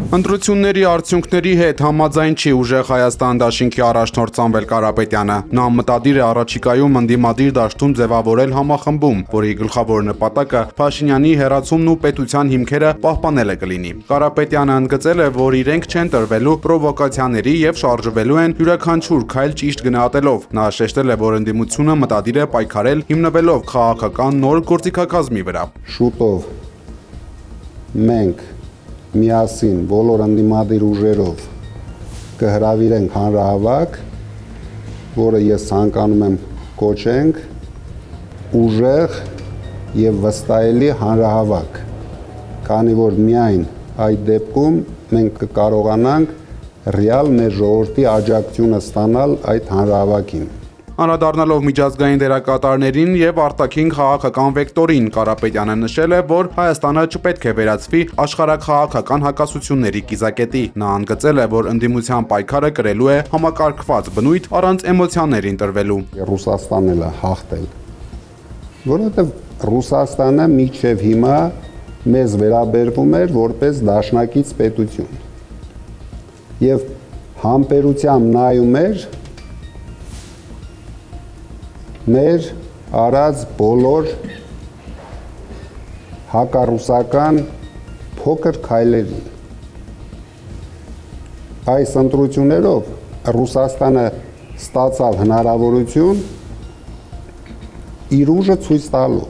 Ընտրությունների արդյունքների հետ համաձայն չի ուժեղ Հայաստան դաշինքի առաջնորդ Սամվել Կարապետյանը։ Նա մտադիր է առաջիկայում ընդդիմադիր դաշտում ձևավորել համախմբում, որի գլխավոր նպատակը Փաշինյանի հեռացումն ու պետության հիմքերը պահպանելը կլինի։ Կարապետյանը ընդգծել է, որ իրենք չեն տրվելու պրովոկացիաների եւ շարժվելու են յուրաքանչյուր քայլ ճիշտ գնահատելով։ Նա շեշտել է, որ ընդդիմությունը մտադիր է պայքարել հիմնվելով քաղաքական նոր գործիքակազմի վրա։ Շուտով մենք միասին բոլոր ընդդիմադիր ուժերով կհրավիրենք հանրահավաք, որը ես ցանկանում եմ կոչենք ուժեղ եւ վստահելի հանրահավաք, քանի որ միայն այդ դեպքում մենք կկարողանանք ռեալ մեր ժողովրդի աջակցությունը ստանալ այդ հանրահավաքին։ Անդրադառնալով միջազգային դերակատարներին եւ արտաքին քաղաքական վեկտորին, Կարապետյանը նշել է, որ Հայաստանը չպետք է վերածվի աշխարհաքաղաքական հակասությունների կիզակետի։ Նա ընդգծել է, որ ընդդիմության պայքարը կրելու է համակարգված բնույթ առանց էմոցիաներին տրվելու։ Ռուսաստանն էլ է հաղթել, որովհետեւ Ռուսաստանը մինչեւ հիմա մեզ վերաբերվում էր որպես դաշնակից պետություն եւ համբերությամբ նայում էր մեր արած բոլոր հակառուսական փոքր քայլերին։ Այս ընտրություններով Ռուսաստանը ստացավ հնարավորություն իր ուժը ցույց տալու։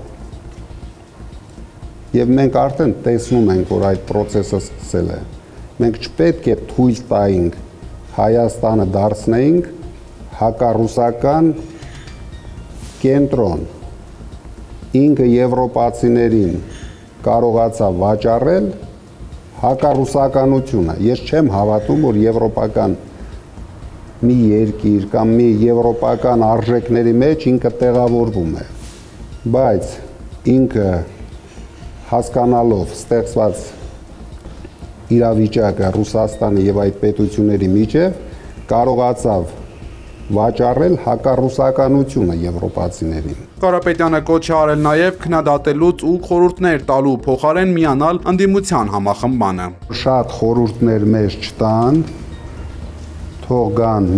Եվ մենք արդեն տեսնում ենք, որ այդ process-ը սկսել է։ Մենք չպետք է թույլ տայինք Հայաստանը դարձնեինք հակառուսական կենտրոն, ինքը եվրոպացիներին կարողացավ վաճառել հակառուսականությունը։ Ես չեմ հավատում, որ եվրոպական մի երկիր կամ մի եվրոպական արժեքների մեջ ինքը տեղավորվում է, բայց ինքը հասկանալով ստեղծված իրավիճակը Ռուսաստանի եւ այդ պետությունների միջև կարողացավ վաճառել հակառուսականությունը եվրոպացիներին։ Կարապետյանը կոչ է արել նաև քննադատելուց ու խորհուրդներ տալու փոխարեն միանալ ընդդիմության համախմբմանը։ Շատ խորհուրդներ մեզ չտան, թող գան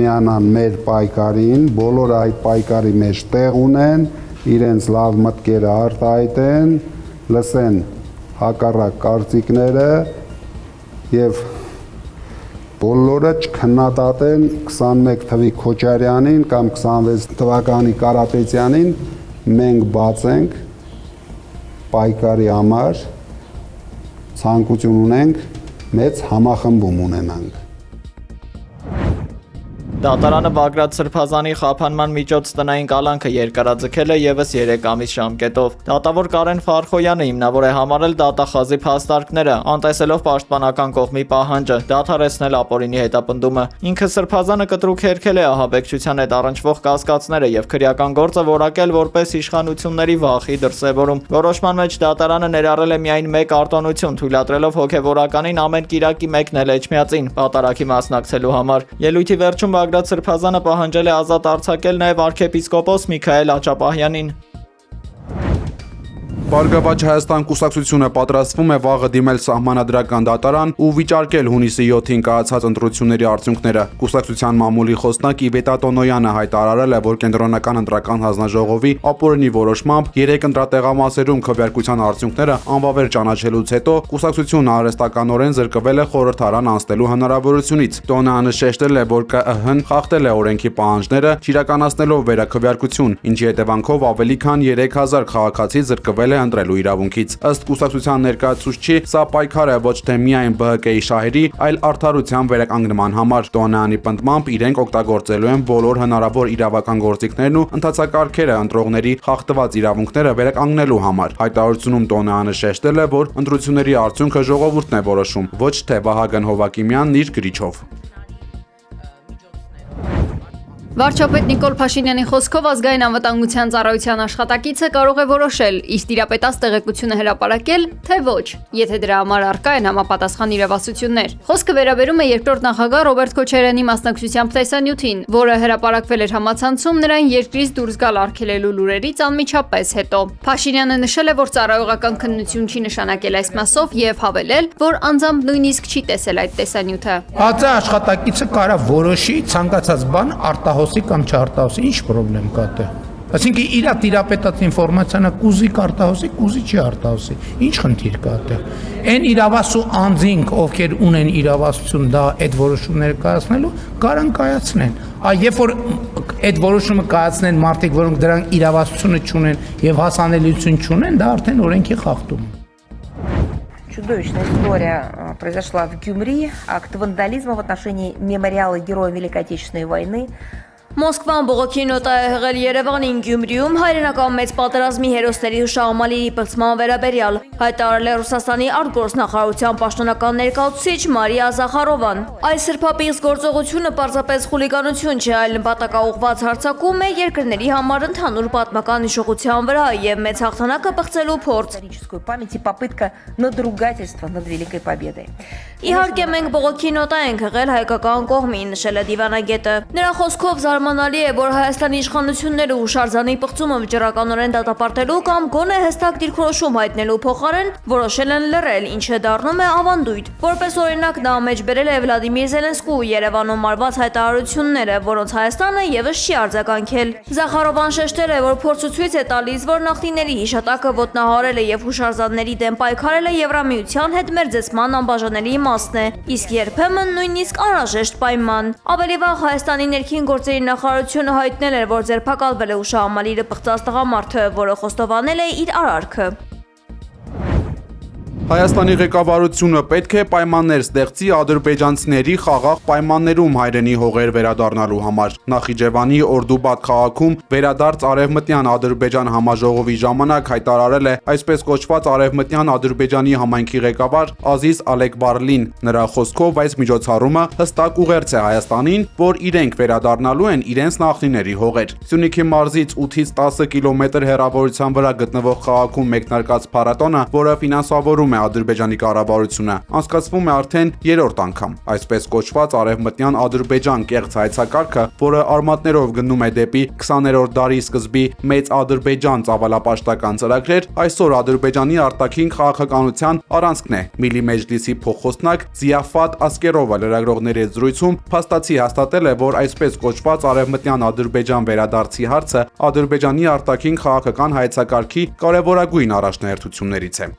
միանան մեր պայքարին, բոլորը այդ պայքարի մեջ տեղ ունեն, իրենց լավ մտքերը արտահայտեն, լսեն հակառակ կարծիքները եւ բոլորը չքննադատեն 21 թվի Քոչարյանին կամ 26 թվականի Կարապետյանին, մենք բաց ենք պայքարի համար, ցանկություն ունենք մեծ համախմբում ունենանք։ Դատարանը Բագրատ Սրբազանի խափանման միջոց տնային կալանքը երկարաձգել է եւս 3 ամիս ժամկետով։ Դատավոր Կարեն Ֆարխոյանը հիմնավոր է համարել դատախազի փաստարկները, անտեսելով պաշտպանական կողմի պահանջը դադարեցնել ապօրինի հետապնդումը։ Ինքը Սրբազանը կտրուկ հերքել է ահաբեկչության հետ առնչվող կասկածները եւ քրեական գործը որակել որպես իշխանությունների վախի դրսեւորում։ Որոշման մեջ դատարանը ներառել է միայն մեկ արտոնություն, թույլատրելով հոգեվորականին ամեն կիրակի մեկնել Էջմիածին պատարագի մասնակցելու համար։ Ելույթի վերջում Բագրատ Սրբազանը պահանջել է ազատ արձակել նաև արքեպիսկոպոս Միքայել Աճապահյանին։ Բարգավաճ Հայաստան կուսակցությունը պատրաստվում է վաղը դիմել սահմանադրական դատարան ու վիճարկել հունիսի 7-ին կայացած ընտրությունների արդյունքները։ Կուսակցության մամուլի խոսնակ Իվետա Տոնոյանը հայտարարել է, որ կենտրոնական ընտրական հանձնաժողովի ապօրինի որոշմամբ 3 ընտրատեղամասերում քվեարկության արդյունքները անվավեր ճանաչելուց հետո կուսակցությունը արհեստականորեն զրկվել է խորհրդարան անցնելու հնարավորությունից։ Տոնոյանը շեշտել է, որ ԿԸՀ-ն խախտել է օրենքի պահանջները, չիրականացնելով վերաքվեարկություն, ինչի հետևանքով ավելի քան 3000 քաղաքացի զրկվել է ընտրելու իրավունքից։ Ըստ կուսակցության ներկայացուցչի, սա պայքար է ոչ թե միայն ԲՀԿ-ի շահերի, այլ արդարության վերականգնման համար։ Տոնոյանի պնդմամբ իրենք օգտագործելու են բոլոր հնարավոր իրավական գործիքներն ու ընթացակարգերը ընտրողների խախտված իրավունքները վերականգնելու համար։ Հայտարարությունում Տոնոյանը շեշտել է, որ ընտրությունների արդյունքը ժողովուրդն է որոշում, ոչ թե Վահագն Հովակիմյանն իր գրիչով։ Վարչապետ Նիկոլ Փաշինյանի խոսքով ազգային անվտանգության ծառայության աշխատակիցը կարող է որոշել իր տիրապետած տեղեկությունը հրապարակել, թե ոչ, եթե դրա համար առկա են համապատասխան իրավասություններ։ Խոսքը վերաբերում է երկրորդ նախագահ Ռոբերտ Քոչարյանի մասնակցությամբ տեսանյութին, որը հրապարակվել էր համացանցում նրան երկրից դուրս գալ արգելելու լուրերից անմիջապես հետո։ Փաշինյանը նշել է, որ ծառայողական քննություն չի նշանակել այս մասով եւ հավելել, որ անձամբ նույնիսկ չի տեսել այդ տեսանյութը։ Բացի աշխատակիցը կարա որոշի ցանկացած բան արտահոսի կամ չարտահոսի, ինչ խնդրեմ կա դե։ Այսինքն իր տիրապետած ինֆորմացիան կուզի արտահոսի, կուզի չի արտահոսի։ Ինչ խնդիր կա դե։ Այն իրավասու անձինք, ովքեր ունեն իրավասություն դա այդ որոշումները կայացնելու, կարան կայացնեն։ Երբ որ այդ որոշումը կայացնեն մարդիկ, որոնք դրանք իրավասությունը չունեն եւ հասանելիություն չունեն, դա արդեն օրենքի խախտում է։ Чудовищная история произошла в Гюмри. Акт вандализма в отношении мемориала Героям Великой Отечественной войны. Մոսկվան բողոքի նոտա է եղել Երևանին Գյումրիում հայրենական մեծ պատերազմի հերոսների հուշահամալիրի պղծման վերաբերյալ, հայտարարել է Ռուսաստանի արտգործնախարարության պաշտոնական ներկայացուցիչ Մարիա Զախարովան։ Այս սրբապիղծ գործողությունը պարզապես խուլիգանություն չէ, այլ նպատակաուղղված հարձակում է երկրների համար ընդհանուր պատմական հիշողության վրա եւ մեծ հաղթանակը պղծելու փորձ։ Историческую память и попытка надругательства над Великой Победой. Իհարկե մենք բողոքի նոտա ենք եղել հայկական կողմին, նշել է դիվանագետը։ Նրա խոսքով զարմանալի է, որ Հայաստանի իշխանությունները հուշարձանի պղծումը վճռականորեն դատապարտելու կամ գոնե հստակ դիրքորոշում հայտնելու փոխարեն որոշել են լռել, ինչը դառնում է ավանդույթ։ Որպես օրինակ նա մեջբերել է Վլադիմիր Զելենսկու Երևանում արված հայտարարությունները, որոնց Հայաստանը եւս չի արձագանքել։ Զախարովան շեշտել է, որ փորձը ցույց է տալիս, որ նախնիների հիշատակը ոտնահարել է եւ հուշարձանների դեմ պայքարել է Եվրամիության հետ մերձեցման անբաժանելի մասն է, իսկ երբեմն նույնիսկ անհրաժեշտ պայման։ Ավելի վաղ Հայաստանի ներքին գործերի նախարարությունը հայտնել էր, որ ձերբակալվել է հուշահամալիրը պղծած տղամարդը, որը խոստովանել է իր արարքը։ Հայաստանի ղեկավարությունը պետք է պայմաններ ստեղծի ադրբեջանցիների խաղաղ պայմաններում հայրենի հողեր վերադառնալու համար։ Նախիջևանի Օրդուբադ քաղաքում վերադարձ արևմտյան Ադրբեջան համաժողովի ժամանակ հայտարարել է այսպես կոչված արևմտյան Ադրբեջանի համայնքի ղեկավար Ազիզ Ալեկբարլին։ Նրա խոսքով այս միջոցառումը հստակ ուղերձ է Հայաստանին, որ իրենք վերադառնալու են իրենց նախնիների հողեր։ Սյունիքի մարզից 8-ից 10 կիլոմետր հեռավորության վրա գտնվող քաղաքում մեկնարկած փառատոնը, որը ֆինանսավորում է Ադրբեջանի կառավարությունը, անցկացվում է արդեն 3-րդ անգամ։ Այսպես կոչված արևմտյան Ադրբեջան կեղծ հայցակարգը, որը արմատներով գնում է դեպի 20-րդ դարի սկզբի Մեծ Ադրբեջան ծավալապաշտական ծրագրեր, այսօր Ադրբեջանի արտաքին քաղաքականության առանցքն է։ Միլի Մեջլիսի փոխոստնակ Զիաֆատ Ասկերովը լրագրողների հետ զրույցում փաստացի հաստատել է, որ այսպես կոչված արևմտյան Ադրբեջան վերադարձի հարցը Ադրբեջանի արտաքին քաղաքական հայեցակարգի կարևորագույն առաջնահերթություններից է։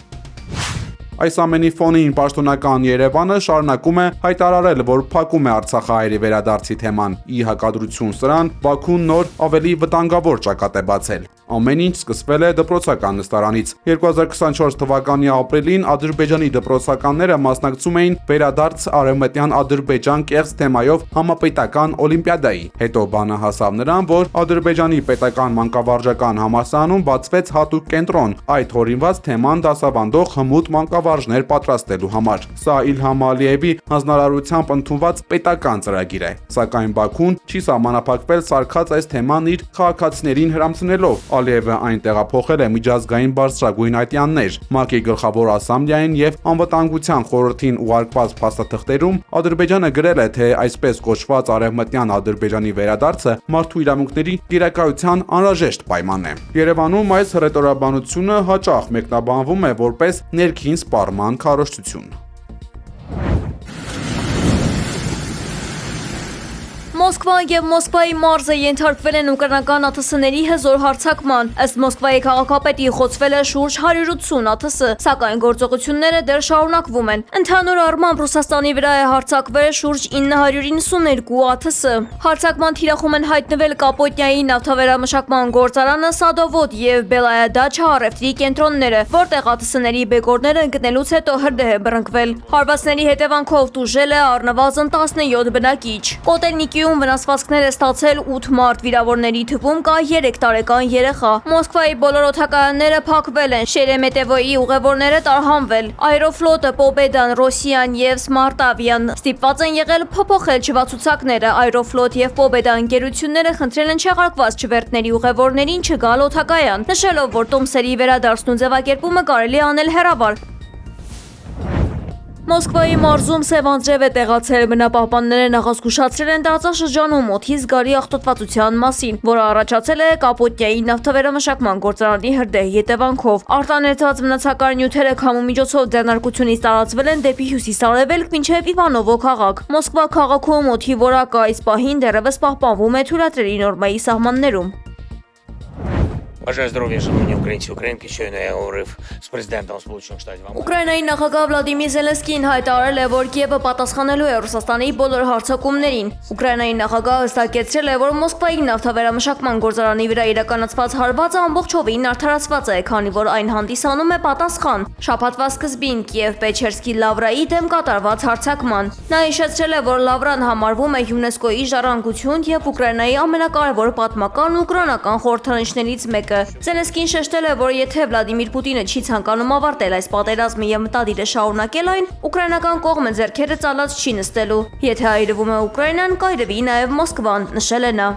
Այս ամենի ֆոնին պաշտոնական Երևանը շարունակում է հայտարարել, որ փակում է Արցախահայերի վերադարձի թեման։ Ի հակադրություն սրան, Բաքուն նոր ավելի վտանգավոր ճակատ է բացել։ Ամեն ինչ սկսվել է դպրոցական նստարանից։ 2024 թվականի ապրիլին Ադրբեջանի դպրոցականները մասնակցում էին վերադարձ արևմտյան Ադրբեջան կեղծ թեմայով համապետական օլիմպիադայի։ Հետո բանը հասավ նրան, որ Ադրբեջանի պետական մանկավարժական համալսարանում բացվեց հատուկ կենտրոն, այդ հորինված թեման դասավանդող հմուտ մանկավարժներ պատրաստելու համար։ Սա Իլհամ Ալիևի հանձնարարությամբ ընդունված պետական ծրագիր է։ Սակայն Բաքուն չի սահմանափակվել սարքած այս թեման իր քաղաքացիներին հրամցնելով։ Ալիևը այն տեղափոխել է միջազգային բարձրագույն ատյաններ, ՄԱԿ-ի գլխավոր ասամբլեային եւ անվտանգության խորհրդին ուղարկված փաստաթղթերում Ադրբեջանը գրել է, թե այսպես կոչված արևմտյան Ադրբեջանի վերադարձը մարդու իրավունքների տիրակայության անհրաժեշտ պայման է։ Երևանում այս հռետորաբանությունը հաճախ մեկնաբանվում է որպես ներքին սպառման քարոզչություն։ Մոսկվան եւ Մոսկվայի մարզը ենթարկվել են ուկրաինական ԱԹՍ-ների հզոր հարձակման։ Ըստ Մոսկվայի քաղաքապետի խոցվել է շուրջ 180 ԱԹՍ, սակայն գործողությունները դեռ շարունակվում են։ Ընդհանուր առմամբ Ռուսաստանի վրա է հարձակվել շուրջ 992 ԱԹՍ։ Հարձակման թիրախում են հայտնվել Կապոտնյայի նավթավերամշակման գործարանը Սադովոդ եւ Բելայադաչա առևտրի կենտրոնները, որտեղ ԱԹՍ-ների բեկորները ընկնելուց հետո հրդեհ է բռնկվել։ Հարվածների հետևանքով տուժել է առնվազն 17 բնակիչ։ Կոտելնիկիում Ուկրաինայում վնասվածքներ է ստացել 8 մարդ, վիրավորների թվում կա 3 տարեկան երեխա։ Մոսկվայի բոլոր օդակայանները փակվել են, Շերեմետևոյի ուղևորները տարհանվել։ Aeroflot-ը, Pobeda-ն, Rossian եւ Smart-Avian ստիպված են եղել փոփոխել չվացուցակները։ Aeroflot եւ Pobeda ընկերությունները խնդրել են չեղարկված չվերթների ուղևորներին չգալ օդակայան, նշելով, որ տոմսերի վերադարձնու ձևակերպումը կարելի է անել հեռավար։ Մոսկվայի մարզում սև անձրև է տեղացել, բնապահպանները նախազգուշացրել են տարածաշրջանում օդի զգալի աղտոտվածության մասին, որը առաջացել է Կապոտնյայի նավթավերամշակման գործարանի հրդեհի հետևանքով։ Արտանետված մնացական նյութերը քամու միջոցով ձեռնարկությունից տարածվել են дեպի հյուսիսարևելք մինչև Իվանովո քաղաք։ Մոսկվա քաղաքում օդի որակը այս պահին դեռևս պահպանվում է թույլատրելի նորմայի սահմաններում։ Бажаю здоровья, шановні українці, українки. Щойно я говорив з президентом Сполучених Штатів Америки. Ուկրաինայի նախագահ Վլադիմիր Զելենսկին հայտարարել է, որ Կիևը պատասխանելու է Ռուսաստանի բոլոր հարձակումներին։ Ուկրաինայի նախագահը հստակեցրել է, որ Մոսկվայի նավթավերամշակման գործարանի վրա իրականացված հարվածը ամբողջովին արդարացված է, քանի որ այն հանդիսանում է պատասխան շաբաթվա սկզբին Կիև-Պեչերսկի Լավրայի դեմ կատարված հարձակման։ Նա հիշեցրել է, որ Լավրան համարվում է ՅՈՒՆԵՍԿՕ-ի ժառանգություն եւ Ուկրաինայի ամենակարևոր պատմական ու կրոնական խորհրդանիշներից մեկը։ Զելենսկին շեշտել է, որ եթե Վլադիմիր Պուտինը չի ցանկանում ավարտել այս պատերազմը եւ մտադիր է շարունակել այն, ուկրաինական կողմը ձեռքերը ծալած չի նստելու։ Եթե այրվում է Ուկրաինան, կայրվի նաեւ Մոսկվան, նշել է նա։